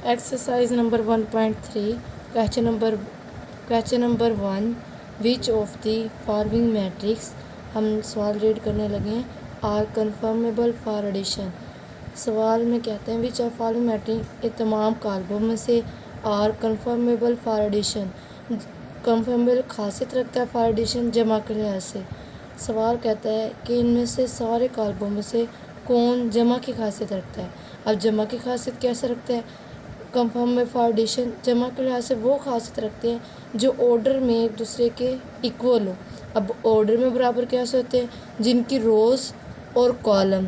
Exercise number 1.3 question number 1 which of the following matrix. हम सवाल read करने लगे हैं। Are conformable for addition. सवाल में कहते हैं विच ऑफ फॉलोइंग मैट्रिक्स, ये तमाम कालबों में से are conformable for addition, conformable खासियत रखता है फॉर एडिशन जमा के लिहाज से। सवाल कहता है कि इनमें से सारे कालबों में से कौन जमा की खासियत रखता है। अब जमा की खासियत कैसे रखता है? कंफर्म में फॉर एडिशन जमा के लिहाज से वो खासियत रखते हैं जो ऑर्डर में एक दूसरे के इक्वल हो। अब ऑर्डर में बराबर कैसे होते हैं? जिनकी रोज़ और कॉलम,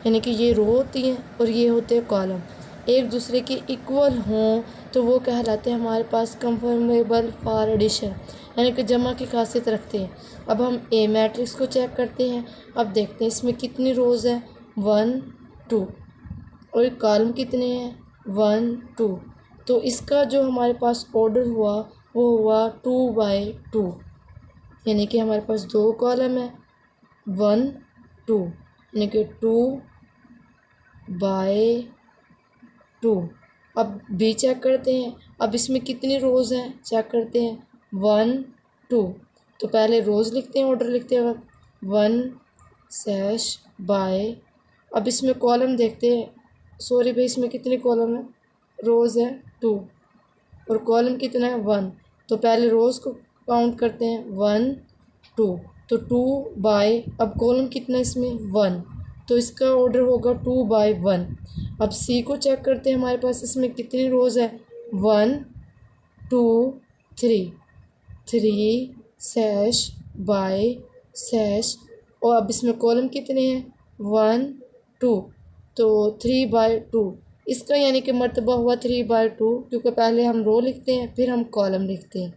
यानी कि ये रो होती हैं और ये होते हैं कॉलम, एक दूसरे के इक्वल हों तो वो कहलाते हैं हमारे पास कंफर्मेबल फॉर एडिशन, यानी कि जमा की खासियत रखते हैं। अब हम ए मैट्रिक्स को चेक करते हैं। अब देखते हैं इसमें कितनी रोज़ हैं, 1 2, और कॉलम कितने हैं, 1 2। तो इसका जो हमारे पास ऑर्डर हुआ वो हुआ 2/2, यानी कि हमारे पास दो कॉलम है, 1 2, यानी कि 2/2। अब बी चेक करते हैं। अब इसमें कितनी रोज़ हैं चेक करते हैं, 1 2। तो पहले रोज़ लिखते हैं ऑर्डर लिखते वक्त, 1/बाय। अब इसमें कॉलम देखते हैं, सॉरी भाई, इसमें कितनी कॉलम है, रोज़ है 2 और कॉलम कितना है 1। तो पहले रोज़ को काउंट करते हैं, 1 2, तो 2/, अब कॉलम कितना है इसमें 1, तो इसका ऑर्डर होगा 2/1। अब सी को चेक करते हैं, हमारे पास इसमें कितनी रोज़ है, 1 2 3, 3/, और अब इसमें कॉलम कितने हैं, 1 2, तो 3/2। इसका यानी कि मर्तबा हुआ 3/2, क्योंकि पहले हम रो लिखते हैं फिर हम कॉलम लिखते हैं।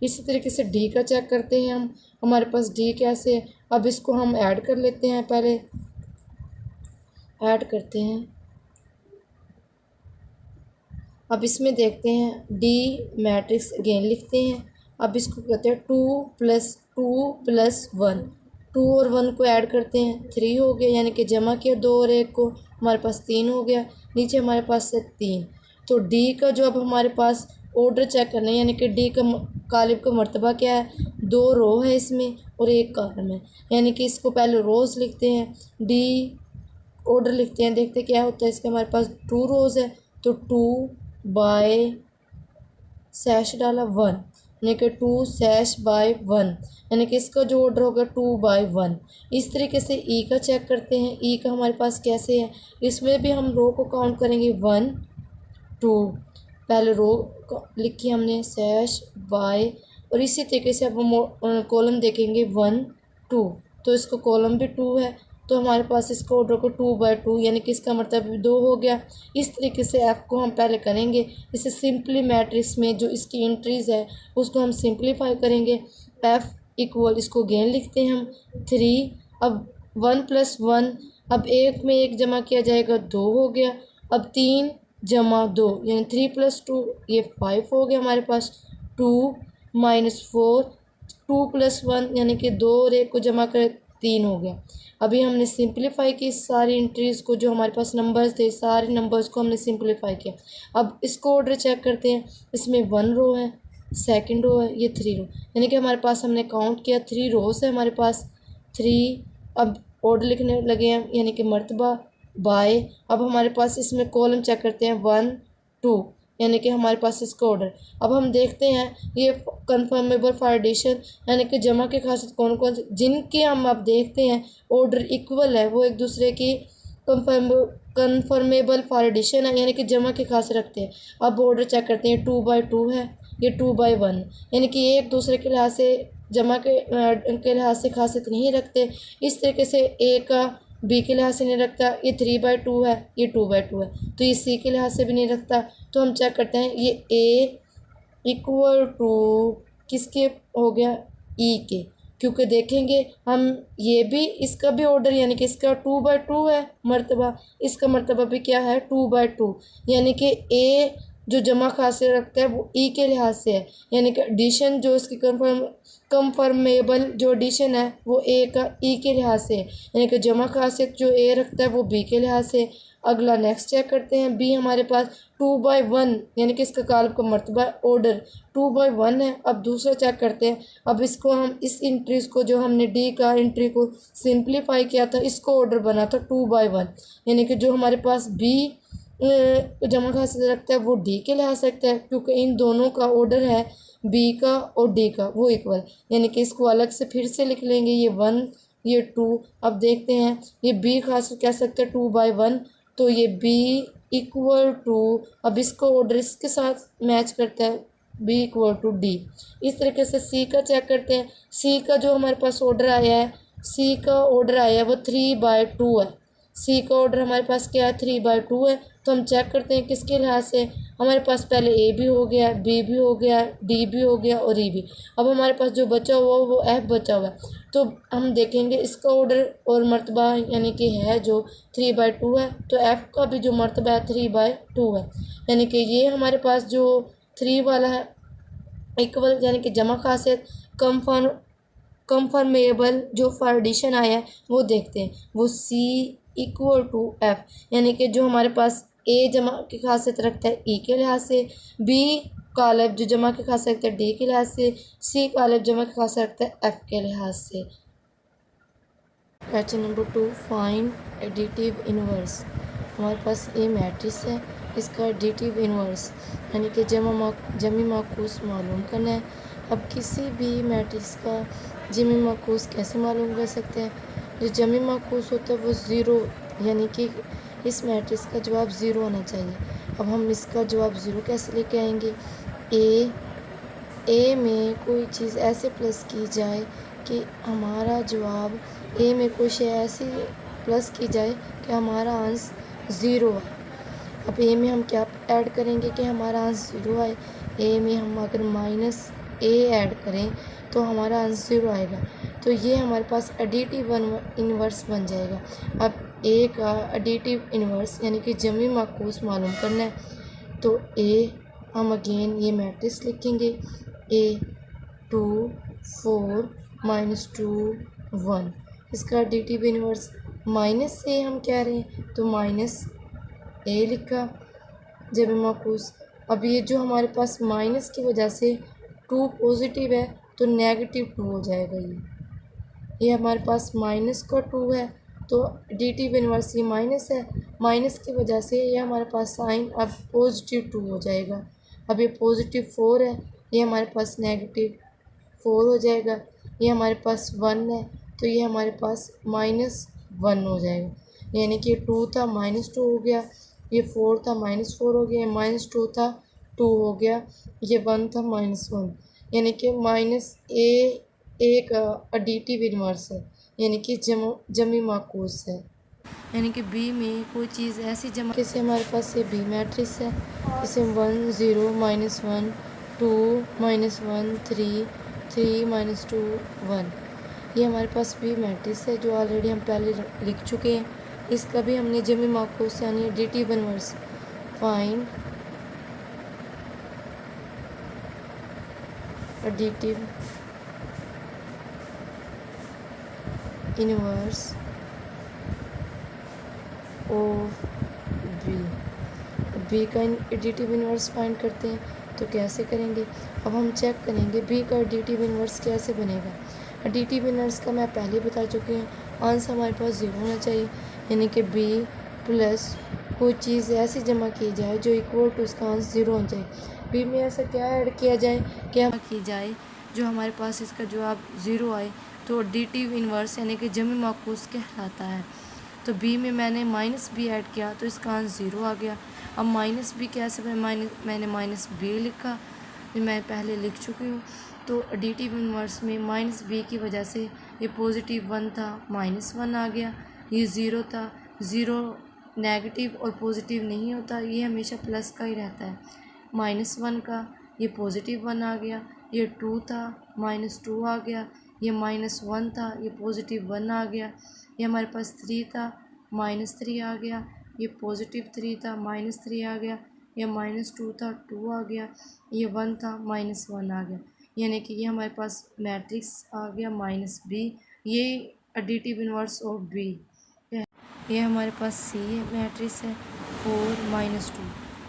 इसी तरीके से डी का चेक करते हैं हम, हमारे पास डी कैसे है। अब इसको हम ऐड कर लेते हैं, पहले ऐड करते हैं। अब इसमें देखते हैं डी मैट्रिक्स अगेन लिखते हैं। अब इसको कहते हैं 2 + 1, 2 और 1 को ऐड करते हैं, 3 हो गया, यानी कि जमा किया 2 और 1 को, हमारे पास 3 हो गया। नीचे हमारे पास है 3। तो डी का जो अब हमारे पास ऑर्डर चेक करना है, यानी कि डी का कालिब का मर्तबा क्या है, 2 रो है इसमें और 1 कॉलम है, यानी कि इसको पहले रोज़ लिखते हैं, डी ऑर्डर लिखते हैं, देखते क्या होता है। इसके हमारे पास 2 रोज़ है, तो 2/, डाला 1, यानी कि 2/1, यानी कि इसका जो ऑर्डर होगा 2/1। इस तरीके से ई का चेक करते हैं। ई का हमारे पास कैसे है, इसमें भी हम रो को काउंट करेंगे, 1 2, पहले रो लिखी हमने /बाय, और इसी तरीके से अब हम कॉलम देखेंगे 1 2, तो इसको कॉलम भी 2 है, तो हमारे पास इसको ऑर्डर को 2/2, यानी कि इसका मतलब 2 हो गया। इस तरीके से एफ को हम पहले करेंगे। इसे सिंपली मैट्रिक्स में जो इसकी एंट्रीज़ है उसको हम सिंपलीफाई करेंगे। एफ इक्वल, इसको गेन लिखते हैं हम 3। अब 1 + 1, अब एक में एक जमा किया जाएगा, 2 हो गया। अब 3 जमा 2, यानी 3 + 2, ये 5 हो गया हमारे पास। 2 - 4, 2 + 1, यानी कि 2 और 1 को जमा कर 3 हो गया। अभी हमने सिंपलीफाई की सारी एंट्रीज़ को, जो हमारे पास नंबर्स थे सारे नंबर्स को हमने सिंपलीफाई किया। अब इसको ऑर्डर चेक करते हैं। इसमें 1 रो है, सेकंड रो है, ये 3 रो, यानी कि हमारे पास हमने काउंट किया 3 रोज़ है हमारे पास, 3। अब ऑर्डर लिखने लगे हैं, यानी कि मर्तबा बाय। अब हमारे पास इसमें कॉलम चेक करते हैं, 1 2, यानी कि हमारे पास इसका ऑर्डर। अब हम देखते हैं ये कन्फर्मेबल फॉर एडिशन, यानी कि जमा की खासियत कौन कौन सी, जिनके हम अब देखते हैं ऑर्डर इक्वल है, वो एक दूसरे की कन्फर्मेबल फॉर एडिशन है, यानी कि जमा की खासियत रखते हैं। अब ऑर्डर चेक करते हैं, 2/2 है, ये 2/1, यानी कि एक दूसरे के लिहाज से जमा के लिहाज से खासियत नहीं रखते। इस तरीके से ए का बी के लिहाज से नहीं रखता, ये 3/2 है, ये 2/2 है, तो ये सी के लिहाज से भी नहीं रखता। तो हम चेक करते हैं, ये ए इक्वल टू किसके हो गया, ई के, क्योंकि देखेंगे हम ये भी, इसका भी ऑर्डर, यानी कि इसका 2/2 है मर्तबा, इसका मर्तबा भी क्या है 2/2, यानी कि ए जो जमा खासियत रखता है वो ई के लिहाज से है, यानी कि एडिशन जो इसकी कंफर्मेबल जो एडिशन है वो ए का ई के लिहाज से है, यानी कि जमा खासियत जो ए रखता है वो बी के लिहाज से। अगला नेक्स्ट चेक करते हैं। बी हमारे पास 2/1 यानी कि इसका कालब का मरतबा ऑर्डर 2/1 है। अब दूसरा चेक करते हैं। अब इसको हम इस इंट्रीज को जो हमने डी का इंट्री को सिंप्लीफाई किया था इसको ऑर्डर बना था 2/1 यानी कि जो हमारे पास बी जमा खासियत रखता है वो डी के लिहाज से रखता है क्योंकि इन दोनों का ऑर्डर है बी का और डी का वो इक्वल यानी कि इसको अलग से फिर से लिख लेंगे ये 1 ये 2। अब देखते हैं ये बी खासियत कह सकते हैं 2/1 तो ये बी इक्वल टू अब इसको ऑर्डर इसके साथ मैच करता है बी इक्वल टू डी। इस तरीके से सी का चेक करते हैं। सी का जो हमारे पास ऑर्डर आया है सी का ऑर्डर आया है वो 3/2 है। सी का ऑर्डर हमारे पास क्या है 3/2 है। तो हम चेक करते हैं किसके लिहाज से हमारे पास पहले ए भी हो गया बी भी हो गया डी भी हो गया और ई भी। अब हमारे पास जो बचा हुआ वो एफ बचा हुआ है तो हम देखेंगे इसका ऑर्डर और मर्तबा यानी कि है जो 3/2 है तो एफ़ का भी जो मर्तबा है 3/2 है यानी कि ये हमारे पास जो 3 वाला है इक्वल यानी कि जमा खासियत कंफर्मेबल जो फॉर एडिशन आया है वो देखते हैं वो सी इक्वल टू एफ यानी कि जो हमारे पास ए जमा की खासियत रखता है ई के लिहाज से बी कालब जो जमा की खासियत रखता है डी के लिहाज से सी कालब जमा की खासियत रखता है एफ के लिहाज से। Question number 2 find additive inverse. हमारे पास ए मैट्रिक्स है इसका एडिटिव इनवर्स यानी कि जमी माकूस मालूम करना है। अब किसी भी मैट्रिक्स का जमी माकूस कैसे मालूम कर सकते हैं। जो जमी माकूस होता है वो ज़ीरो यानी कि इस मैट्रिक्स का जवाब ज़ीरो होना चाहिए। अब हम इसका जवाब ज़ीरो कैसे लेके आएंगे। ए में कोई चीज़ ऐसे प्लस की जाए कि हमारा जवाब ए में कोई शय ऐसी प्लस की जाए कि हमारा आंसर ज़ीरो आए। अब ए में हम क्या ऐड करेंगे कि हमारा आंसर ज़ीरो आए। ए में हम अगर माइनस ए ऐड करें तो हमारा आंसर ज़ीरो आएगा तो ये हमारे पास एडिटिव इन्वर्स बन जाएगा। अब ए का एडिटिव इन्वर्स यानी कि जमी माकूस मालूम करना है तो ए हम अगेन ये मैट्रिक्स लिखेंगे ए 2 4 -2 1 इसका एडिटिव इन्वर्स माइनस से हम कह रहे हैं तो माइनस ए लिखा जब माकूस। अब ये जो हमारे पास माइनस की वजह से 2 पॉजिटिव है तो नेगेटिव 2 हो जाएगा। ये हमारे पास माइनस का 2 है तो एडिटिव इन्वर्स ये माइनस है माइनस की वजह से ये हमारे पास साइन अब पॉजिटिव 2 हो जाएगा। अब ये पॉजिटिव 4 है ये हमारे पास नेगेटिव 4 हो जाएगा। ये हमारे पास 1 है तो ये हमारे पास -1 हो जाएगा यानी कि 2 था -2 हो गया ये 4 था -4 हो गया -2 था 2 हो गया ये 1 था -1 यानी कि माइनस ए का एडिटिव इन्वर्स है यानी कि जमी माकूस है यानी कि बी में कोई चीज़ ऐसी जमा जैसे हमारे पास ये बी मैट्रिक्स है इसे 1 0 -1 2 -1 3 3 -2 1 ये हमारे पास बी मैट्रिक्स है जो ऑलरेडी हम पहले लिख चुके हैं। इसका भी हमने जमी माकूस यानी additive inverse find additive inverse of B का एडिटिव इन्वर्स फाइंड करते हैं तो कैसे करेंगे। अब हम चेक करेंगे बी का एडिटिव इन्वर्स कैसे बनेगा। एडिटिव इन्वर्स का मैं पहले बता चुकी हूँ आंसर हमारे पास ज़ीरो होना चाहिए यानी कि बी प्लस कोई चीज़ ऐसी जमा की जाए जो इक्वल टू इसका आंसर ज़ीरो होना चाहिए। बी में ऐसा क्या ऐड किया जाए क्या की जाए जो हमारे पास इसका जवाब ज़ीरो आए तो एडिटिव इन्वर्स यानी कि जमी माकूस कहलाता है। तो बी में मैंने माइनस बी ऐड किया तो इसका आंसर ज़ीरो आ गया। अब माइनस बी कैसे मैंने माइनस बी लिखा जो मैं पहले लिख चुकी हूँ तो एडिटिव इन्वर्स में माइनस बी की वजह से ये पॉजिटिव 1 था -1 आ गया। ये ज़ीरो था ज़ीरो नेगेटिव और पॉजिटिव नहीं होता ये हमेशा प्लस का ही रहता है। -1 का ये पॉजिटिव 1 आ गया। ये 2 था -2 आ गया। ये -1 था ये पॉजिटिव 1 आ गया। ये हमारे पास 3 था -3 आ गया। ये पॉजिटिव 3 था -3 आ गया। ये -2 था 2 आ गया। ये 1 था -1 आ गया यानी कि ये हमारे पास मैट्रिक्स आ गया -b। ये एडिटिव इन्वर्स ऑफ बी है। ये हमारे पास सी मैट्रिक्स है 4 minus 2।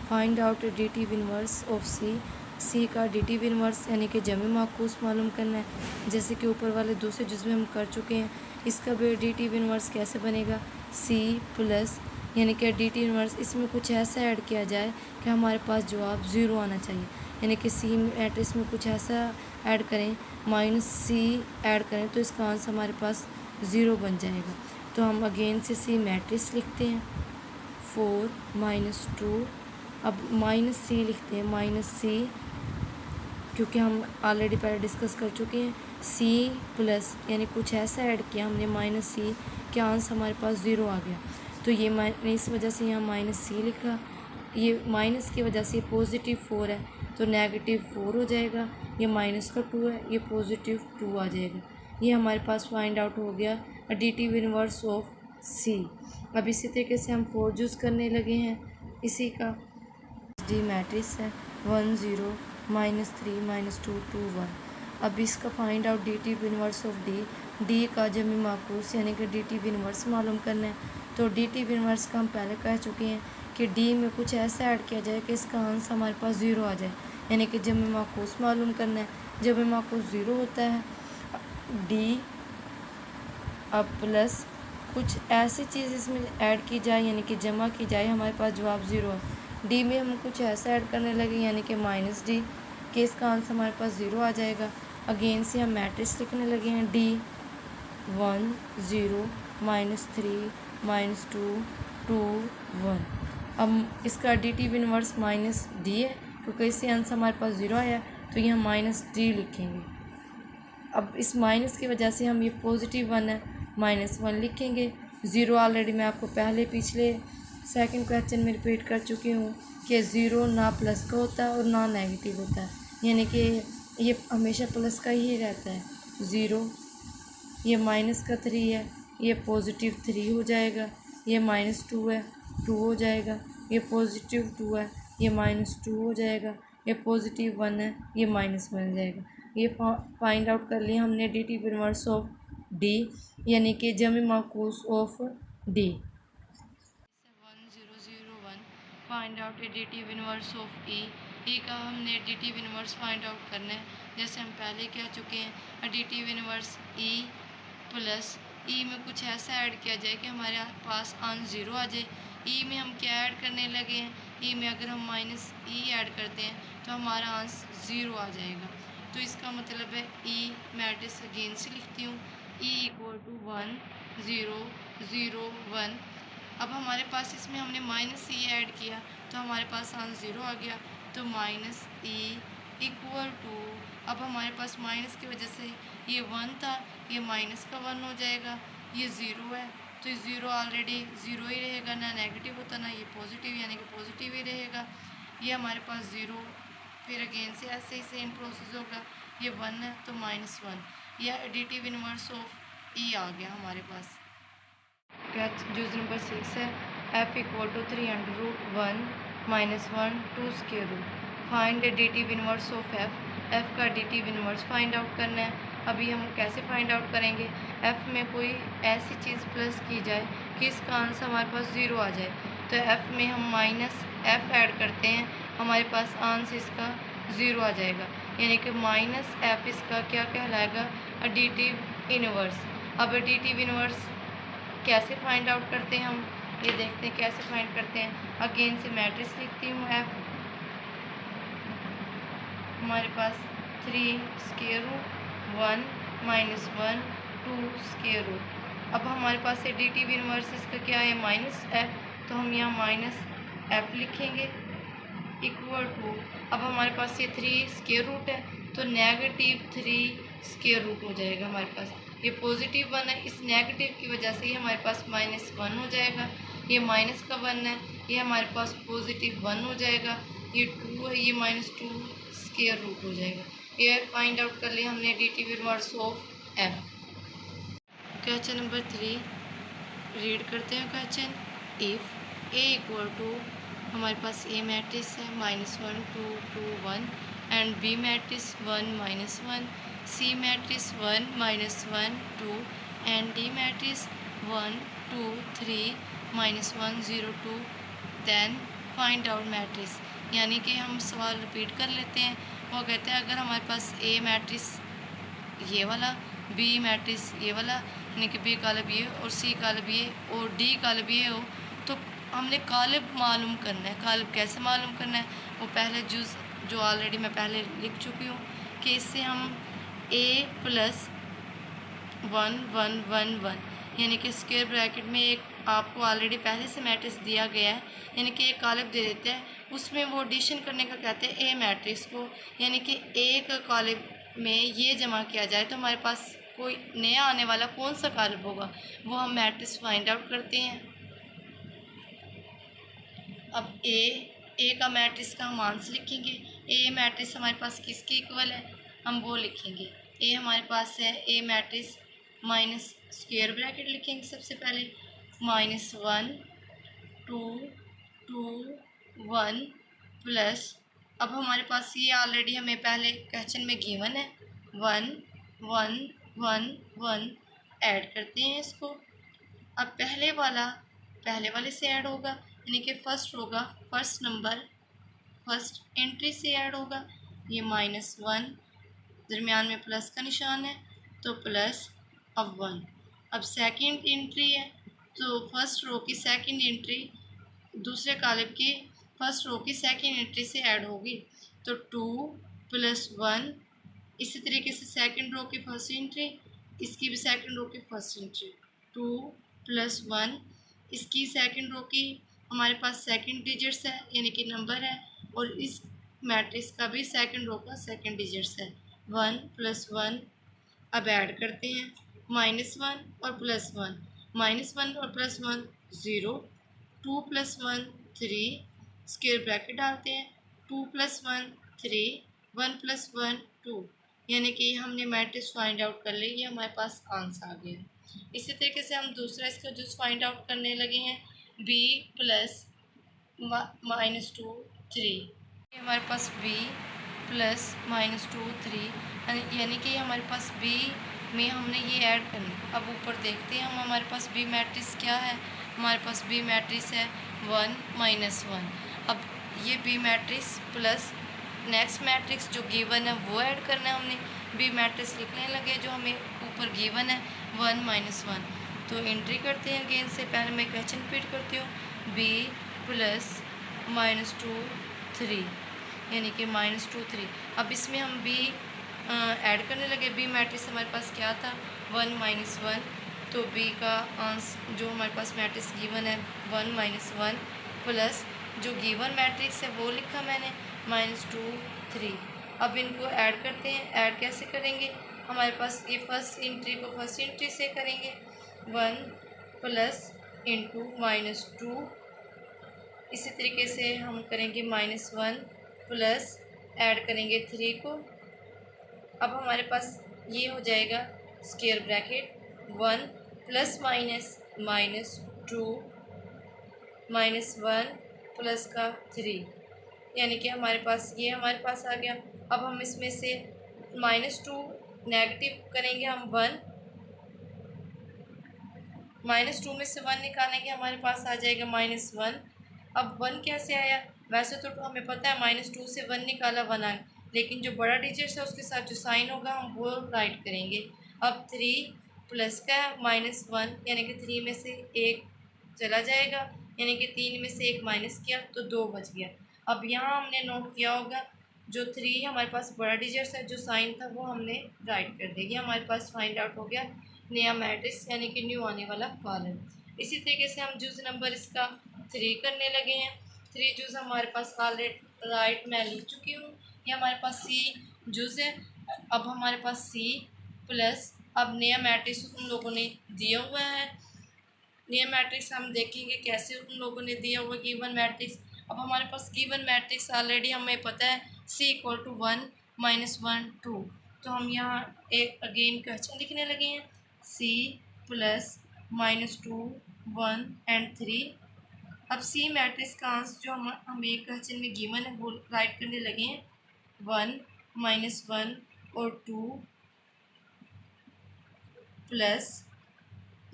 Find out additive inverse of C. C का एडिटिव इन्वर्स यानी कि जमी माकूस मालूम करना है, जैसे कि ऊपर वाले दूसरे जुज़ में हम कर चुके हैं। इसका भी एडिटिव इन्वर्स कैसे बनेगा, सी प्लस यानी कि एडिटिव इन्वर्स, इसमें कुछ ऐसा ऐड किया जाए कि हमारे पास जवाब ज़ीरो आना चाहिए, यानी कि सी मैट्रिक्स में कुछ ऐसा ऐड करें माइनस सी ऐड करें तो इसका आंसर हमारे पास ज़ीरो बन जाएगा। तो हम अगेन से सी मैट्रिक्स लिखते हैं 4 माइनस 2। अब माइनस सी लिखते हैं, माइनस सी क्योंकि हम ऑलरेडी पहले डिस्कस कर चुके हैं। सी प्लस यानी कुछ ऐसा ऐड किया हमने माइनस सी के आंसर हमारे पास ज़ीरो आ गया। तो ये इस वजह से यहाँ माइनस सी लिखा। ये माइनस की वजह से पॉजिटिव 4 है तो नेगेटिव 4 हो जाएगा। ये माइनस का 2 है, ये पॉजिटिव 2 आ जाएगा। ये हमारे पास फाइंड आउट हो गया एडिटिव इन्वर्स ऑफ सी। अब इसी तरीके से हम 4 यूज़ करने लगे हैं। इसी का डी मैट्रिक्स है 1 0 माइनस 3 माइनस 2 2 1। अब इसका find out additive inverse of D. D का जमी माकूस यानी कि एडिटिव इन्वर्स मालूम करना है। तो एडिटिव इन्वर्स का हम पहले कह चुके हैं कि डी में कुछ ऐसा ऐड किया जाए कि इसका आंसर हमारे पास ज़ीरो आ जाए, यानी कि जमी माकूस मालूम करना है। जमी माकूस ज़ीरो होता है डी। अब प्लस कुछ ऐसी चीज़ इसमें ऐड की जाए यानी कि जमा की जाए, हमारे पास जवाब ज़ीरो है। डी में हम कुछ ऐसा ऐड करने लगे यानी कि माइनस डी, कि इसका आंसर हमारे पास ज़ीरो आ जाएगा। अगेन से हम मैट्रिक्स लिखने लगे हैं डी 1 0 माइनस 3 माइनस 2 2 1। अब इसका एडिटिव इन्वर्स माइनस डी है क्योंकि इससे आंसर हमारे पास ज़ीरो आया, तो ये हम माइनस डी लिखेंगे। अब इस माइनस की वजह से हम ये पॉजिटिव 1 है माइनस 1 लिखेंगे। ज़ीरो ऑलरेडी मैं आपको पहले पिछले सेकंड क्वेश्चन में रिपीट कर चुकी हूँ कि ज़ीरो ना प्लस का होता है और ना नेगेटिव होता है, यानी कि ये हमेशा प्लस का ही रहता है। ज़ीरो, ये माइनस का 3 है, ये पॉजिटिव 3 हो जाएगा। ये माइनस 2 है, 2 हो जाएगा। ये पॉजिटिव 2 है, ये माइनस 2 हो जाएगा। ये पॉजिटिव 1 है, ये माइनस 1 हो जाएगा। ये फाइंड आउट कर लिया हमने एडिटिव इन्वर्स ऑफ डी, यानी कि जमी माकूस of D. 1 0 0 1 find out additive inverse of E. E का हमने एडिटिव इन्वर्स फाइंड आउट करना है, जैसे हम पहले कह चुके हैं। एडिटिव इन्वर्स ई प्लस ई में कुछ ऐसा ऐड किया जाए कि हमारे पास आंसर ज़ीरो आ जाए। ई में हम क्या ऐड करने लगे हैं, ई में अगर हम माइनस ई ऐड करते हैं तो हमारा आंसर ज़ीरो आ जाएगा। तो इसका मतलब है ई मैट्रिक्स अगेन से लिखती हूँ, ई इक्वल टू 1 0 0 1। अब हमारे पास इसमें हमने माइनस ई ऐड किया तो हमारे पास आंसर ज़ीरो आ गया। तो माइनस ई इक्वल टू, अब हमारे पास माइनस की वजह से ये 1 था, ये माइनस का 1 हो जाएगा। ये ज़ीरो है तो ये ज़ीरो ऑलरेडी ज़ीरो ही रहेगा, ना नेगेटिव होता ना ये पॉजिटिव, यानी कि पॉजिटिव ही रहेगा। ये हमारे पास ज़ीरो, फिर अगेन से ऐसे ही सेम प्रोसेस होगा। ये 1 है तो माइनस 1, यह एडिटिव इन्वर्स ऑफ ई आ गया हमारे पास। जूस नंबर 6 है f equal to 3√1 minus 1 2 square root. Find additive inverse of f का एडिटिव इन्वर्स फाइंड आउट करना है। अभी हम कैसे फाइंड आउट करेंगे, f में कोई ऐसी चीज़ प्लस की जाए कि इसका आंसर हमारे पास ज़ीरो आ जाए। तो f में हम माइनस f ऐड करते हैं, हमारे पास आंसर इसका ज़ीरो आ जाएगा, यानी कि माइनस f इसका क्या कहलाएगा, एडिटिव इन्वर्स। अब एडिटिव इन्वर्स कैसे फाइंड आउट करते हैं हम, ये देखते हैं कैसे फाइंड करते हैं। अगेन से मैट्रिक्स लिखती हूँ f, हमारे पास 3 square root 1 minus 1 2 square root. अब हमारे पास एडिटिव इन्वर्स इसका क्या है, माइनस f, तो हम यहाँ माइनस f लिखेंगे इक्वल टू, अब हमारे पास ये 3 स्क्वायर रूट है तो नेगेटिव 3 स्क्वायर रूट हो जाएगा हमारे पास। ये पॉजिटिव 1 है, इस नेगेटिव की वजह से ये हमारे पास माइनस 1 हो जाएगा। ये माइनस का 1 है, ये हमारे पास पॉजिटिव 1 हो जाएगा। ये 2 है, ये माइनस 2 स्क्वायर रूट हो जाएगा। ये फाइंड आउट कर लिया हमने additive inverse of f। Question number 3 read करते हैं question. If a equal to, हमारे पास ए मैट्रिक्स है -1 2 2 1 and B matrix 1 -1, C matrix 1 -1 2 and D matrix 1 2 3 -1 0 2 then find out matrix. यानी कि हम सवाल रिपीट कर लेते हैं। वो कहते हैं अगर हमारे पास ए मैट्रिक्स ये वाला, बी मैट्रिक्स ये वाला, यानी कि बी कालब ये और सी कालब ये और डी कालब ये हो, तो हमने कालब मालूम करना है। कालब कैसे मालूम करना है? वो पहले जुज़ जो ऑलरेडी मैं पहले लिख चुकी हूँ कि इससे हम ए प्लस 1 1 1 1 यानी कि स्क्वायर ब्रैकेट में एक आपको ऑलरेडी पहले से मैट्रिक्स दिया गया है, यानी कि एक कॉलम दे देते हैं, उसमें वो एडिशन करने का कहते हैं ए मैट्रिक्स को, यानी कि ए का कॉलम में ये जमा किया जाए तो हमारे पास कोई नया आने वाला कौन सा कॉलम होगा, वो हम मैट्रिक्स फाइंड आउट करते हैं। अब ए का मैट्रिक्स का हम आंसर लिखेंगे। ए मैट्रिक्स हमारे पास किसके इक्वल है, हम वो लिखेंगे। ए हमारे पास है ए मैट्रिक्स माइनस स्क्वायर ब्रैकेट लिखेंगे सबसे पहले, -1 2 2 1 प्लस, अब हमारे पास ये ऑलरेडी हमें पहले क्वेश्चन में गिवन है 1 1 1 1, ऐड करते हैं इसको। अब पहले वाले से ऐड होगा, यानी कि फर्स्ट होगा, फर्स्ट नंबर फर्स्ट एंट्री से ऐड होगा। ये -1 दरमियान में प्लस का निशान है तो प्लस, अब 1। अब सेकंड एंट्री है तो फर्स्ट रो की सेकंड एंट्री दूसरे कॉलम की फर्स्ट रो की सेकंड एंट्री से ऐड होगी तो 2 + 1। इसी तरीके से सेकंड रो की फर्स्ट एंट्री, इसकी भी सेकंड रो की फर्स्ट एंट्री 2 + 1। इसकी सेकंड रो की हमारे पास सेकंड डिजिट्स है, यानी कि नंबर है, और इस मैट्रिक्स का भी सेकंड रो का सेकंड डिजिट्स है 1 + 1। अब ऐड करते हैं -1 और +1, -1 और +1 0, 2 + 1 3, स्क्वायर ब्रैकेट डालते हैं 2 + 1 3, 1 + 1 2, यानी कि हमने मैट्रिक्स फाइंड आउट कर ली, ये हमारे पास आंसर आ गया। इसी तरीके से हम दूसरा इसका जूस फाइंड आउट करने लगे हैं, b + -2 3, हमारे पास b + -2 3, यानी कि हमारे पास b में हमने ये ऐड करना। अब ऊपर देखते हैं हम, हमारे पास बी मैट्रिक्स क्या है, हमारे पास बी मैट्रिक्स है 1 -1। अब ये B matrix plus next matrix जो गिवन है वो ऐड करना है हमने। बी मैट्रिक्स लिखने लगे जो हमें ऊपर गिवन है 1 -1, तो एंट्री करते हैं अगेन से। पहले मैं क्वेश्चन रिपीट करती हूँ, b + -2 3, यानी कि -2 3। अब इसमें हम b ऐड करने लगे। बी मैट्रिक्स हमारे पास क्या था 1 -1, तो बी का आंसर जो हमारे पास मैट्रिक्स गिवन है 1 -1 प्लस जो गिवन मैट्रिक्स है वो लिखा मैंने -2 3। अब इनको ऐड करते हैं। ऐड कैसे करेंगे, हमारे पास ये फर्स्ट एंट्री को फर्स्ट एंट्री से करेंगे 1 प्लस इंटू -2, इसी तरीके से हम करेंगे -1 प्लस ऐड करेंगे 3 को। अब हमारे पास ये हो जाएगा स्क्वायर ब्रैकेट 1 ± -2 -1 प्लस का 3, यानी कि हमारे पास ये हमारे पास आ गया। अब हम इसमें से -2 नेगेटिव करेंगे, हम 1 -2 में से 1 निकालेंगे, हमारे पास आ जाएगा -1। अब 1 कैसे आया, वैसे तो हमें पता है -2 से 1 निकाला 1 आया, लेकिन जो बड़ा डिजिट है उसके साथ जो साइन होगा हम वो राइट करेंगे। अब 3 प्लस का -1, यानी कि 3 में से 1 चला जाएगा, यानी कि 3 में से 1 माइनस किया तो 2 बच गया। अब यहाँ हमने नोट किया होगा जो 3 हमारे पास बड़ा डिजिट है, जो साइन था वो हमने राइट कर दिया। हमारे पास फाइंड आउट हो गया नया मैट्रिक्स, यानी कि न्यू आने वाला कॉलम। इसी तरीके से हम जूज नंबर इसका 3 करने लगे हैं। 3 जूज हमारे पास ऑलरेडी राइट मैं लिख चुकी हूँ। ये हमारे पास सी जूज है। अब हमारे पास सी प्लस, अब नया मैट्रिक्स उन लोगों ने दिया हुआ है। नया मैट्रिक्स हम देखेंगे कैसे उन लोगों ने दिया हुआ गिवन मैट्रिक्स। अब हमारे पास गिवन मैट्रिक्स ऑलरेडी हमें पता है C = 1 -1 2, तो हम यहाँ एक अगेन क्वेश्चन लिखने लगे हैं C + -2 1 and 3। अब C मैट्रिक्स का आंसर जो हमें क्वेश्चन में गिवन है वो राइट करने लगे हैं 1 -1 और 2 प्लस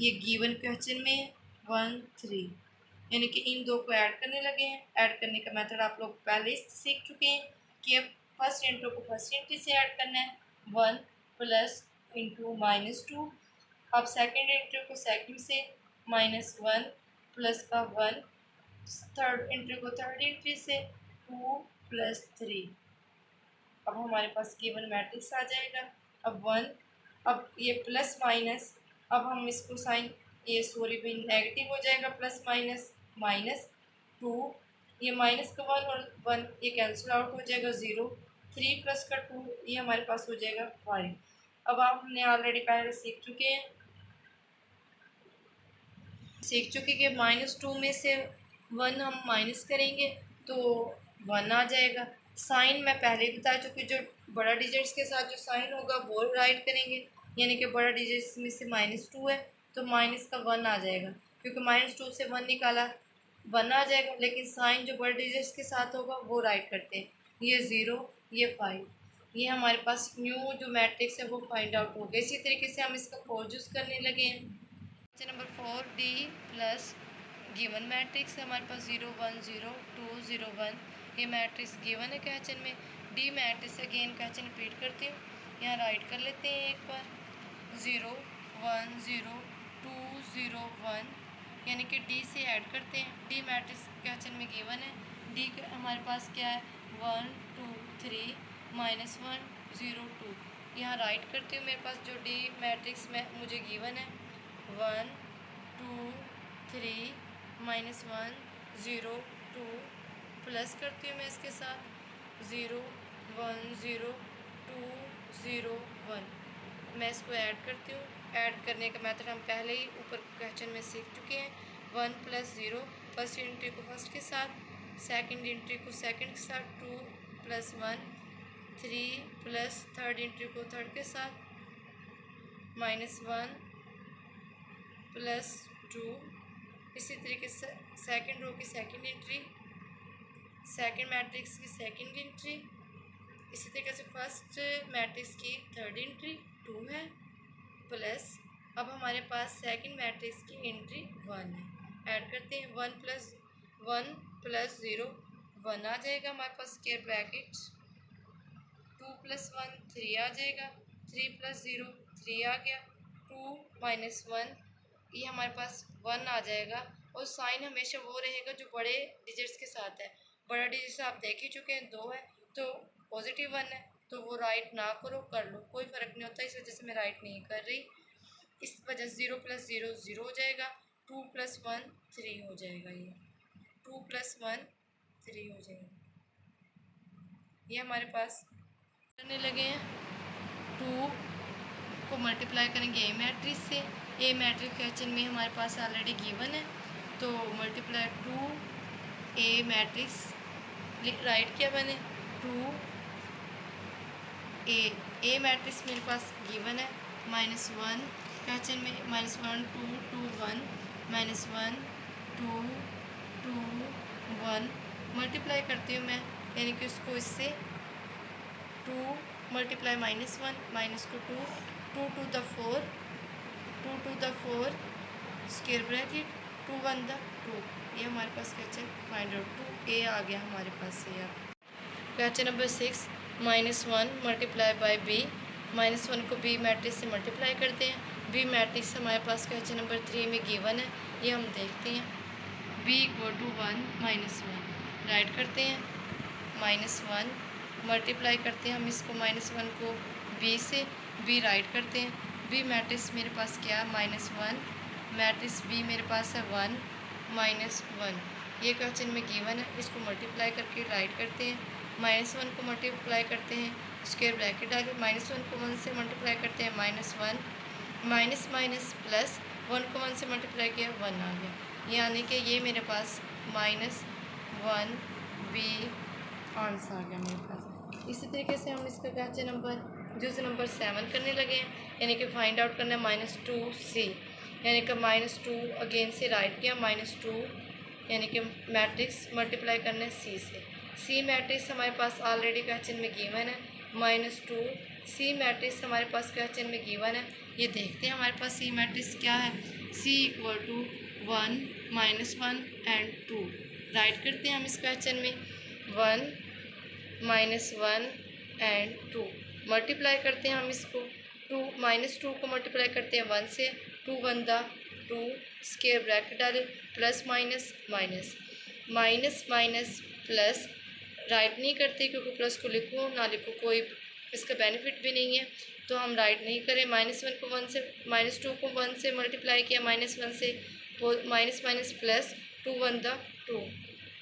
ये गिवन क्वेश्चन में 1 3, यानी कि इन दो को ऐड करने लगे हैं। ऐड करने का मेथड आप लोग पहले ही सीख चुके हैं कि अब फर्स्ट इंटू को फर्स्ट इंटू से ऐड करना है, 1 प्लस इंटू -2। अब सेकेंड इंटू को सेकेंड से, -1 प्लस का 1। थर्ड इंटू को थर्ड इंटू से, 2 प्लस 3। अब हमारे पास गिवन मैट्रिक्स आ जाएगा। अब 1, अब ये प्लस माइनस, अब हम इसको साइन, ये सॉरी भी नेगेटिव हो जाएगा, प्लस माइनस -2, ये माइनस का 1 और 1 ये कैंसिल आउट हो जाएगा, 0। 3 प्लस का 2 ये हमारे पास हो जाएगा 5। अब आप हमने ऑलरेडी पहले सीख चुके हैं कि -2 में से 1 हम माइनस करेंगे तो 1 आ जाएगा। साइन मैं पहले ही बता चुकी, जो बड़ा डिजिट्स के साथ जो साइन होगा वो राइट करेंगे, यानी कि बड़ा डिजिट्स में से -2 है तो माइनस का 1 आ जाएगा, क्योंकि -2 से 1 निकाला 1 आ जाएगा। लेकिन साइन जो बड़ा डिजिट्स के साथ होगा वो राइट करते हैं, ये 0 ये 5। ये हमारे पास न्यू जो मैट्रिक्स है वो फाइंड आउट हो गया। इसी तरीके से हम इसका फोर यूज़ करने लगे हैं। Question number 4, D plus given matrix है हमारे पास 0 1 0 2 0 1। ये मैट्रिक्स गिवन है क्वेश्चन में। D matrix again question repeat करती हूँ, यहाँ राइट कर लेते हैं एक बार, 0 1 0 2 0 1, यानी कि डी से ऐड करते हैं। डी मैट्रिक्स क्वेश्चन में गिवन है। डी हमारे पास क्या है, 1 2 3 -1 0 2। यहाँ राइट करती हूँ, मेरे पास जो डी मैट्रिक्स में मुझे गिवन है, 1 2 3 -1 0 2, प्लस करती हूँ मैं इसके साथ 0 1 0 2 0 1। मैं इसको ऐड करती हूँ। ऐड करने का मेथड हम पहले ही ऊपर क्वेश्चन में सीख चुके हैं। 1 प्लस 0 फर्स्ट इंट्री को फर्स्ट के साथ, सेकंड इंट्री को सेकंड के साथ, 2 प्लस 1 3 प्लस थर्ड इंट्री को थर्ड के साथ, -1 प्लस 2। इसी तरीके से सेकंड रो की सेकंड एंट्री, सेकंड मैट्रिक्स की सेकंड एंट्री, इसी तरीके से फर्स्ट मैट्रिक्स की थर्ड एंट्री 2 है, प्लस अब हमारे पास सेकंड मैट्रिक्स की एंट्री 1 है। ऐड करते हैं, 1 प्लस 0 1 आ जाएगा हमारे पास स्क्वायर ब्रैकेट, 2 प्लस 1 3 आ जाएगा, 3 प्लस 0 3 आ गया, 2 -1 ये हमारे पास 1 आ जाएगा। और साइन हमेशा वो रहेगा जो बड़े डिजिट्स के साथ है। बड़ा डिजिट्स आप देख ही चुके हैं, 2 है तो पॉजिटिव 1 है, तो वो राइट ना करो, कर लो, कोई फ़र्क नहीं होता। इस वजह से मैं राइट नहीं कर रही। इस वजह से 0 प्लस 0 0 हो जाएगा, 2 प्लस 1 3 हो जाएगा, ये 2 प्लस 1 3 हो जाएगा। ये हमारे पास करने लगे हैं, 2 को मल्टीप्लाई करेंगे ए मैट्रिक्स से। ए मैट्रिक्स क्वेश्चन में हमारे पास ऑलरेडी गिवन है, तो मल्टीप्लाई 2 ए मैट्रिक्स राइट किया मैंने, 2 ए मैट्रिक्स मेरे पास गिवन है, -1 क्वेश्चन में, -1 2 2 1 -1 2 2 1 मल्टीप्लाई करती हूँ मैं, यानी कि उसको इससे 2 multiply -1 -2 2 to the 4 2 to the 4 square bracket 2 1 the 2। ये हमारे पास क्वेश्चन फाइंड आउट 2 ए आ गया हमारे पास से। यार question number 6, -1 multiply by B. -1 को बी मैट्रिक्स से मल्टीप्लाई करते हैं। बी मैट्रिक्स हमारे पास क्वेश्चन नंबर 3 में गिवन है, ये हम देखते हैं। b = 1 -1 राइट करते हैं, -1 मल्टीप्लाई करते हैं हम इसको, -1 को b से, b राइट करते हैं। b मैट्रिक्स मेरे पास क्या है, -1 मैट्रिक्स b मेरे पास है 1 -1। ये क्वेश्चन में गिवन है, इसको मल्टीप्लाई करके राइट करते हैं। -1 को मल्टीप्लाई करते हैं, स्क्वायर ब्रैकेट डाल के, -1 को 1 से मल्टीप्लाई करते हैं, -1 माइनस माइनस प्लस, 1 को 1 से मल्टीप्लाई किया 1 आ गया, यानी कि ये मेरे पास -1 बी आंसर आ गया मेरे पास। इसी तरीके से हम इसका क्वेश्चन नंबर 7 करने लगे हैं, यानी कि फाइंड आउट करना है -2 सी, यानी कि -2 अगेन से राइट किया, -2 यानी कि मैट्रिक्स मल्टीप्लाई करना है सी से। सी मैट्रिक्स हमारे पास ऑलरेडी क्वेश्चन में गिवन है, -2 सी मैट्रिक्स हमारे पास क्वेश्चन में गिवन है। ये देखते हैं हमारे पास सी मैट्रिक्स क्या है। सी = 1 -1 एंड 2 राइट करते हैं हम इस क्वेश्चन में। 1 -1 एंड 2 मल्टीप्लाई करते हैं हम इसको। 2 -2 को मल्टीप्लाई करते हैं 1 से। 2 1 दा 2 स्क्वायर ब्रैकेट डालें plus minus minus minus minus plus right नहीं करते क्योंकि प्लस को लिखो ना लिखो कोई इसका बेनिफिट भी नहीं है, तो हम राइट नहीं करें। -1 को 1 से, -2 को 1 से मल्टीप्लाई किया -1 से, माइनस माइनस प्लस 2 1 दा 2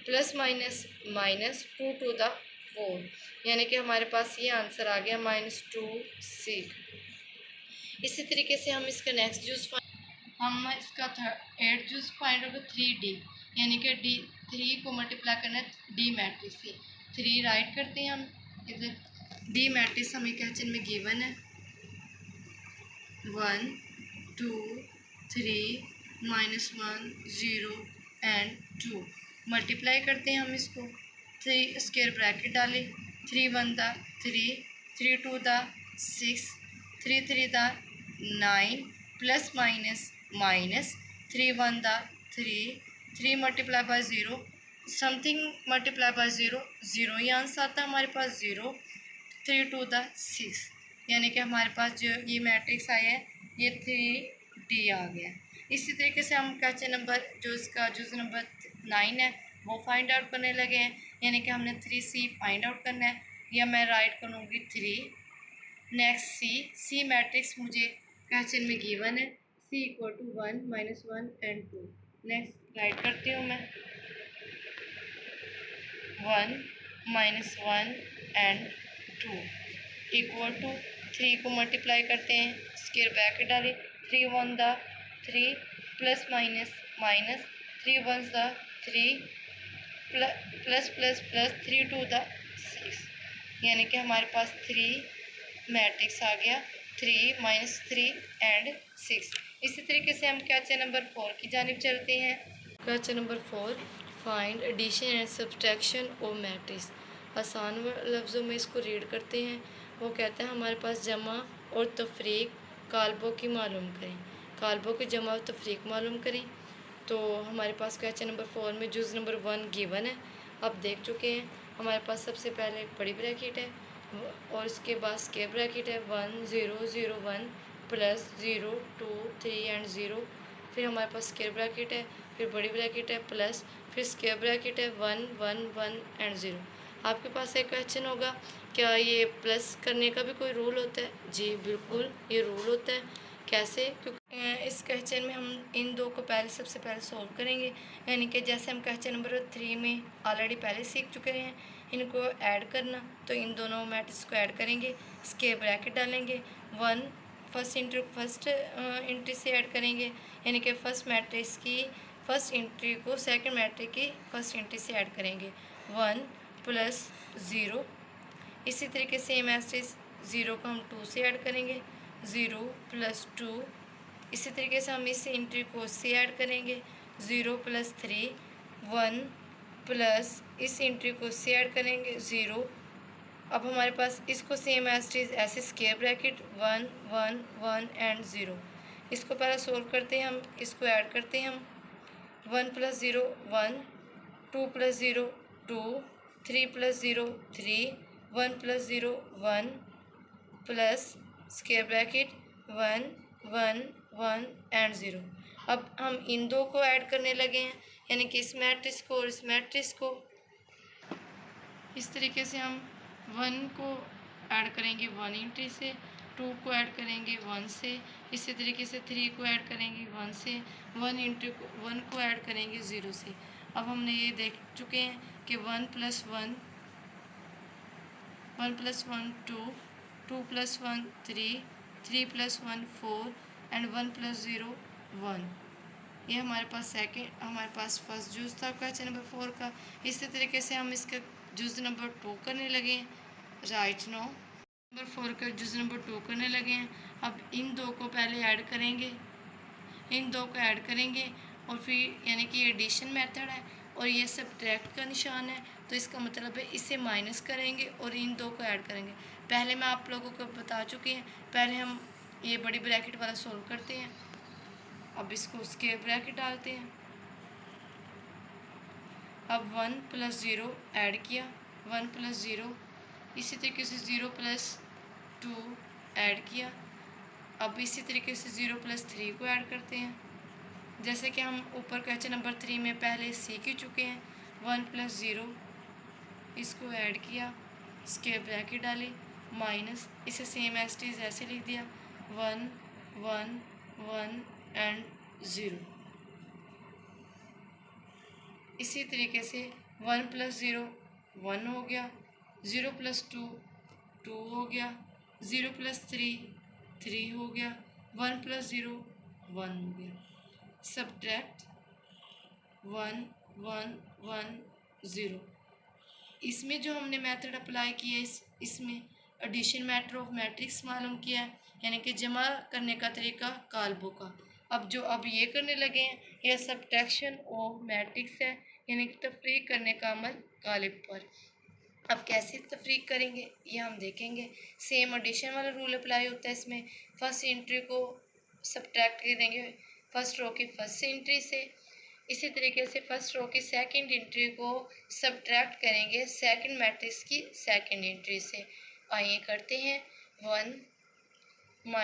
प्लस माइनस माइनस 2 2 दा 4, यानी कि हमारे पास ये आंसर आ गया -2c। इसी तरीके से हम इसका नेक्स्ट जूस हम इसका 8 जूस फाइंड होगा 3d, यानी कि d 3 को मल्टीप्लाई करना है d मैट्रिक्स से। 3 राइट करते हैं हम इधर। d मैट्रिक्स हमें क्वेश्चन में गिवन है 1 2 3 -1 0 एंड 2 मल्टीप्लाई करते हैं हम इसको। 3 स्क्वायर ब्रैकेट डालें 3 1 दा 3 3 2 दा 6 3 3 दा 9 प्लस माइनस माइनस 3 1 दा 3 3 multiply by 0 something multiply by 0 0 he answer आता है हमारे पास 0 3 2 दा 6, यानी कि हमारे पास जो ये मैट्रिक्स आया है ये 3d आ गया। इसी तरीके से हम क्वेश्चन नंबर जो इसका जूस नंबर 9 है वो फाइंड आउट करने लगे हैं, यानी कि हमने 3c फाइंड आउट करना है, या मैं राइट करूँगी 3। नेक्स्ट c मैट्रिक्स मुझे क्वेश्चन में गिवन है c = 1 -1 एंड 2। नेक्स्ट राइट करती हूँ मैं 1 -1 एंड 2 इक्वल टू 3 को मल्टीप्लाई करते हैं स्क्वायर ब्रैकेट डालें 3 1 दा 3 प्लस माइनस माइनस 3 1 दा 3 प्लस प्लस प्लस 3 2 दा 6, यानी कि हमारे पास 3 मैट्रिक्स आ गया 3 -3 एंड 6। इसी तरीके से हम क्वेश्चन नंबर 4 की जानिब चलते हैं। Question number 4 find addition and subtraction of matrix. आसान लफ्ज़ों में इसको रीड करते हैं। वो कहते हैं हमारे पास जमा और तफरीक काल्बों की मालूम करें, काल्बों की जमा और तफरीक मालूम करें। तो हमारे पास क्वेश्चन नंबर 4 में जुज़ नंबर 1 गिवन है, अब देख चुके हैं। हमारे पास सबसे पहले बड़ी ब्रैकेट है और उसके बाद स्क्वायर ब्रैकेट है 1 0 0 1 प्लस 0 2 3 एंड 0, फिर हमारे पास स्क्वायर ब्रैकेट है, फिर बड़ी ब्रैकेट है प्लस, फिर स्क्वायर ब्रैकेट है 1 1 1 एंड 0। आपके पास एक क्वेश्चन होगा क्या ये प्लस करने का भी कोई रूल होता है? जी बिल्कुल, ये रूल होता है। कैसे? क्योंकि इस क्वेश्चन में हम इन दो को सबसे पहले सॉल्व करेंगे, यानी कि जैसे हम क्वेश्चन नंबर 3 में ऑलरेडी पहले सीख चुके हैं इनको ऐड करना, तो इन दोनों मैट्रिक्स को ऐड करेंगे, स्क्वायर ब्रैकेट डालेंगे 1 फर्स्ट इंटू फर्स्ट एंट्री से ऐड करेंगे, यानी कि फर्स्ट मैट्रिक्स की फर्स्ट एंट्री को सेकंड मैट्रिक्स की फर्स्ट एंट्री से ऐड करेंगे 1 प्लस 0। इसी तरीके से मैट्रिक्स 0 को हम 2 से ऐड करेंगे 0 प्लस 2। इसी तरीके से हम इस एंट्री को से ऐड करेंगे 0 प्लस 3 1 प्लस इस एंट्री को से ऐड करेंगे 0। अब हमारे पास इसको सेम एज ऐसे स्क्वायर ब्रैकेट 1 1 1 एंड 0। इसको पहले सोल्व करते हैं हम, इसको ऐड करते हैं हम 1 plus 0 1 2 plus 0 2 3 plus 0 3 1 plus 0 1 plus square bracket 1 1 1 and 0। अब हम इन दो को ऐड करने लगे हैं, यानी कि इस मैट्रिक्स को और इस मैट्रिक्स को। इस तरीके से हम 1 को ऐड करेंगे 1 एंट्री से, 2 को ऐड करेंगे 1 से, इसी तरीके से 3 को ऐड करेंगे 1 से, 1 को ऐड करेंगे 0 से। अब हमने ये देख चुके हैं कि 1 plus 1 2 2 plus 1 3 3 plus 1 4 and 1 plus 0 1। ये हमारे पास फर्स्ट जूस था क्वेश्चन नंबर 4 का। इसी तरीके से हम इसका जूस नंबर 2 करने लगे हैं। राइट नो नंबर 4 का जूस नंबर 2 करने लगे हैं। अब इन दो को पहले ऐड करेंगे, इन दो को ऐड करेंगे और फिर यानी कि ये एडिशन मेथड है और ये सब्ट्रैक्ट का निशान है, तो इसका मतलब है इसे माइनस करेंगे और इन दो को ऐड करेंगे। पहले मैं आप लोगों को बता चुकी हैं, पहले हम ये बड़ी ब्रैकेट वाला सोल्व करते हैं। अब इसको स्क्वायर ब्रैकेट डालते हैं। अब 1 + 0 ऐड किया, 1 + 0, इसी तरीके से 0 + 2 ऐड किया। अब इसी तरीके से 0 + 3 को ऐड करते हैं, जैसे कि हम ऊपर क्वेश्चन नंबर 3 में पहले सीख ही चुके हैं। 1 + 0, इसको ऐड किया, स्क्वायर ब्रैकेट डाली, माइनस, इसे सेम एज इट इज़ ऐसे लिख दिया, 1 1 1 एंड 0। इसी तरीके से 1 + 0 1 हो गया, 0 + 2 2 हो गया, 0 + 3 3 हो गया, 1 + 0 1 हो गया। सब्ट्रैक्ट 1 1 1 0। इसमें जो हमने मेथड अप्लाई किया है, इसमें एडिशन मैटर ऑफ मैट्रिक्स मालूम किया है, यानी कि जमा करने का तरीका काल्बों का। अब ये करने लगे हैं, यह सब्ट्रैक्शन ऑफ मैट्रिक्स है, यानी कि तफरीक करने का अमल कालिब पर। अब कैसे तफरीक करेंगे ये हम देखेंगे। सेम एडिशन वाला रूल अप्लाई होता है इसमें। फर्स्ट एंट्री को सब्ट्रैक्ट करेंगे फर्स्ट रो की फर्स्ट एंट्री से, इसी तरीके से फर्स्ट रो की सेकंड एंट्री को सब्ट्रैक्ट करेंगे सेकंड मैट्रिक्स की सेकंड एंट्री से। आइए करते हैं। 1 -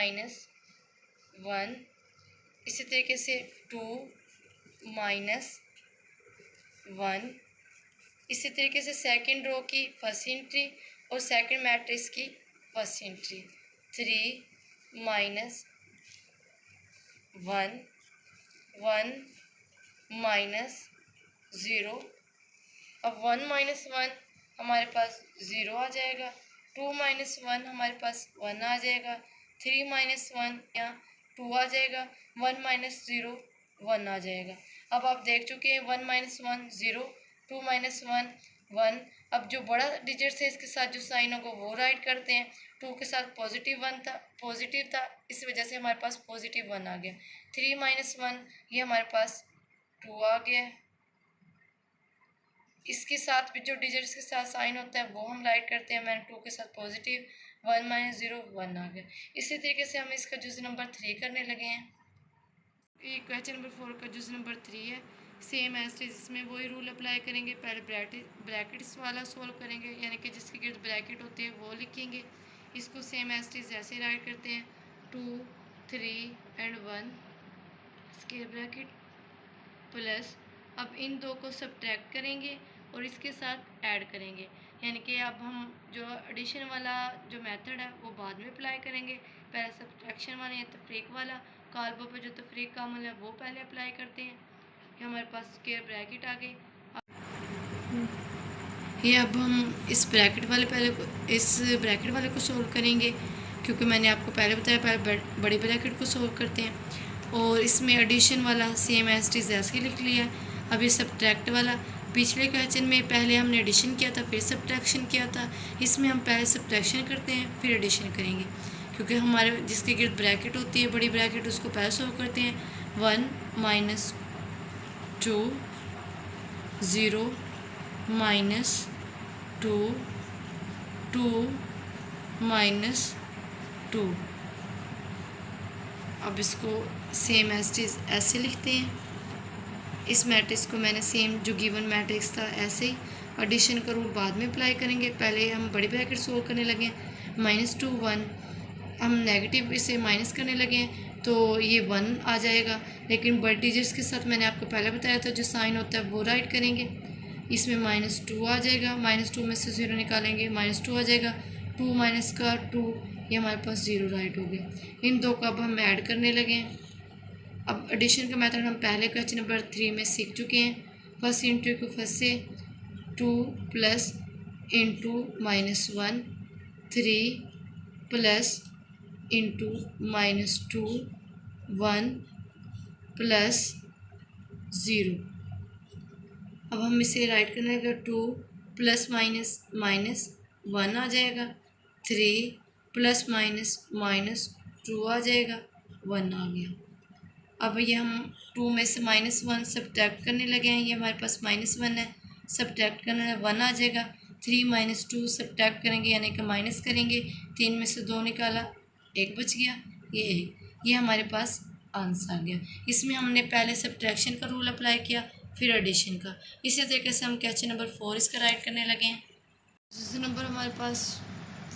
1, इसी तरीके से 2 - 1, इसी तरीके से सेकंड रो की फर्स्ट एंट्री और सेकंड मैट्रिक्स की फर्स्ट एंट्री। 3 - 1 1 - 0। अब 1 - 1 हमारे पास 0 आ जाएगा, 2 - 1 हमारे पास 1 आ जाएगा, 3 - 1 यहाँ 2 आ जाएगा, 1 - 0 1 आ जाएगा। अब आप देख चुके हैं 1 - 1 0, 2 - 1 1। अब जो बड़ा डिजिट है इसके साथ जो साइन होगा वो राइट करते हैं। 2 के साथ पॉजिटिव था, इस वजह से हमारे पास +1 आ गया। 3 - 1 ये हमारे पास 2 आ गया। इसके साथ भी जो डिजिट्स के साथ साइन होता है वो हम राइट करते हैं। मैंने 2 के साथ पॉजिटिव, 1 - 0 1 आ गया। इसी तरीके से हम इसका जुज़ नंबर 3 करने लगे हैं। ये क्वेश्चन नंबर 4 का जुज़ नंबर 3 है। सेम एज इट इज इसमें वही रूल अप्लाई करेंगे। पहले ब्रैकेट्स वाला सोल्व करेंगे, यानी कि जिसके गिर्द ब्रैकेट होते हैं वो लिखेंगे। इसको सेम एज इट इज ऐसे राइट करते हैं, 2 3 एंड 1 स्क्वायर ब्रैकेट प्लस। अब इन दो को सब्ट्रैक्ट करेंगे और इसके साथ ऐड करेंगे, यानी कि अब हम जो एडिशन वाला जो मेथड है वो बाद में अप्लाई करेंगे। पहले सब्ट्रैक्शन वाला या तफरीक वाला काल्बों पर जो तफरीक का अमल है वो पहले अप्लाई करते हैं। ये हमारे पास स्क्वायर ब्रैकेट आ गई। ये अब हम इस ब्रैकेट वाले को सोल्व करेंगे, क्योंकि मैंने आपको पहले बताया पहले बड़ी ब्रैकेट को सोल्व करते हैं। और इसमें एडिशन वाला सेम एज इट इज़ ऐसे लिख लिया। अब ये सब्ट्रैक्ट वाला, पिछले क्वेश्चन में पहले हमने एडिशन किया था फिर सब्ट्रैक्शन किया था, इसमें हम पहले सब्ट्रैक्शन करते हैं फिर एडिशन करेंगे, क्योंकि हमारे जिसके गिर्द ब्रैकेट होती है बड़ी ब्रैकेट उसको पहले सोल्व करते हैं। 1 - 2 0 - 2 2 - 2। अब इसको सेम एज इट इज़ ऐसे लिखते हैं। इस मैट्रिक्स को मैंने सेम जो गिवन मैट्रिक्स था ऐसे ही एडिशन का रूल बाद में अप्लाई करेंगे। पहले हम बड़ी ब्रैकेट सोल्व करने लगे हैं। -2 1, हम नेगेटिव इसे माइनस करने लगे हैं तो ये 1 आ जाएगा, लेकिन बड़े डिजिट्स के साथ मैंने आपको पहले बताया था जो साइन होता है वो राइट करेंगे। इसमें -2 आ जाएगा, -2 में से 0 निकालेंगे, -2 आ जाएगा, 2 - 2 ये हमारे पास 0 राइट हो गया। इन दो को अब हम ऐड करने लगे हैं। अब एडिशन का मेथड हम पहले क्वेश्चन नंबर 3 में सीख चुके हैं। फर्स्ट इंटू को फर्स्ट से 2 plus into -1 3 plus into -2 1 plus 0। अब हम इसे राइट करने लगे, 2 प्लस माइनस माइनस 1 आ जाएगा, 3 प्लस माइनस 2 आ जाएगा, 1 आ गया। अब ये हम 2 में से -1 सब्ट्रैक्ट करने लगे हैं, ये हमारे पास -1 है, सब्ट्रैक्ट करने में 1 आ जाएगा। 3 - 2 सब्ट्रैक्ट करेंगे यानी कि माइनस करेंगे, 3 में से 2 निकाला, 1 बच गया, ये 1। ये हमारे पास आंसर आ गया। इसमें हमने पहले सब्ट्रैक्शन का रूल अप्लाई किया, फिर एडिशन का। इसी तरीके से हम क्वेश्चन नंबर 4 इसका राइट करने लगे हैं। क्वेश्चन नंबर हमारे पास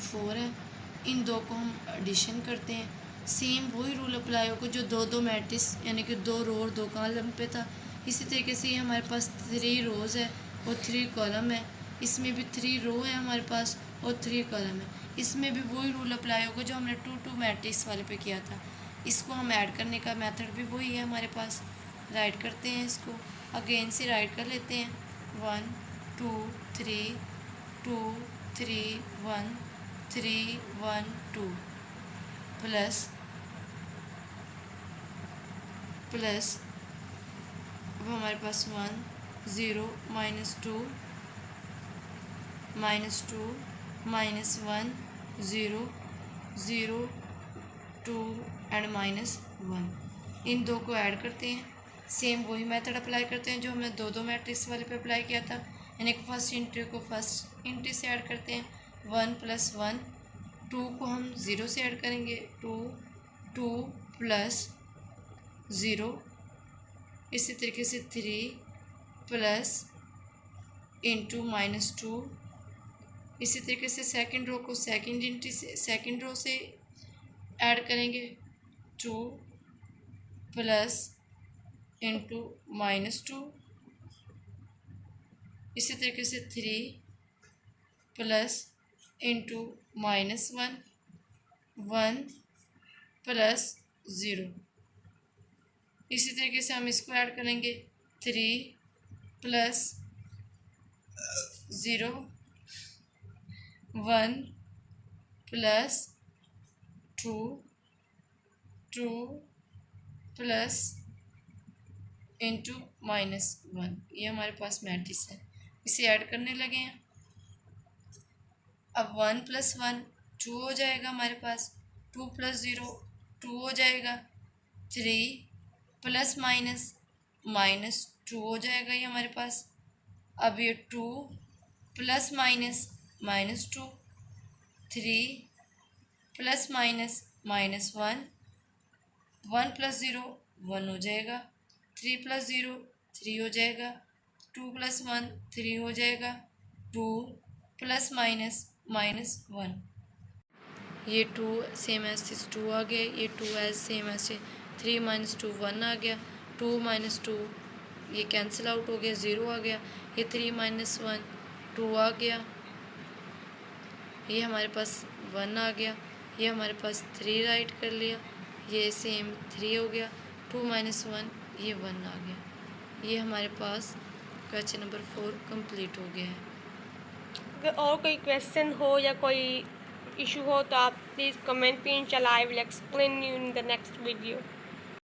4 है, इन दो को हम एडिशन करते हैं। सेम वही रूल अप्लाई होगा जो दो मैट्रिक्स यानी कि 2 रो और 2 कॉलम पे था। इसी तरीके से ये हमारे पास 3 रोज़ है और 3 कॉलम है। इसमें भी 3 रो है हमारे पास और 3 कॉलम है। इसमें भी वही रूल अप्लाई होगा जो हमने 2 मैट्रिक्स वाले पे किया था। इसको हम ऐड करने का मेथड भी वही है हमारे पास। राइट करते हैं इसको, अगेन से राइट कर लेते हैं। 1 2 3 2 3 1 3 1 2 प्लस अब हमारे पास 1 0 -2 -2 -1 0 0 2 एंड -1। इन दो को ऐड करते हैं। सेम वही मेथड अप्लाई करते हैं जो हमने 2 मैट्रिक्स वाले पे अप्लाई किया था, यानी कि फर्स्ट इंटू को फर्स्ट इंटू से ऐड करते हैं। 1 + 1 2 को हम 0 से ऐड करेंगे, 2 2 + 0। इसी तरीके से 3 प्लस इंटू -2। इसी तरीके से सेकंड रो को सेकंड रो से ऐड करेंगे, 2 प्लस इंटू -2। इसी तरीके से 3 प्लस इंटू -1 1 प्लस 0। इसी तरीके से हम इसको ऐड करेंगे, 3 प्लस 0 1 प्लस 2 2 प्लस इंटू -1। ये हमारे पास मैट्रिक्स है, इसे ऐड करने लगे हैं। अब 1 + 1 2 हो जाएगा हमारे पास, 2 + 0 2 हो जाएगा, 3 प्लस माइनस 2 हो जाएगा ये हमारे पास। अब ये 2 प्लस -2 3 प्लस -1 1 + 0 1 हो जाएगा, 3 + 0 3 हो जाएगा, 2 + 1 3 हो जाएगा, 2 प्लस -1। ये 2 सेम एज 2 आ गया, ये 2 एज सेम एज 3 - 2 1 आ गया, 2 - 2 ये कैंसिल आउट हो गया, 0 आ गया, ये 3 - 1 2 आ गया, ये हमारे पास 1 आ गया, ये हमारे पास 3 राइट कर लिया, ये सेम 3 हो गया, 2 - 1 ये 1 आ गया। ये हमारे पास क्वेश्चन नंबर 4 कंप्लीट हो गया है। अगर और कोई क्वेश्चन हो या कोई इशू हो तो आप प्लीज़ कमेंट पे, इंशाल्लाह I will explain you in the next video.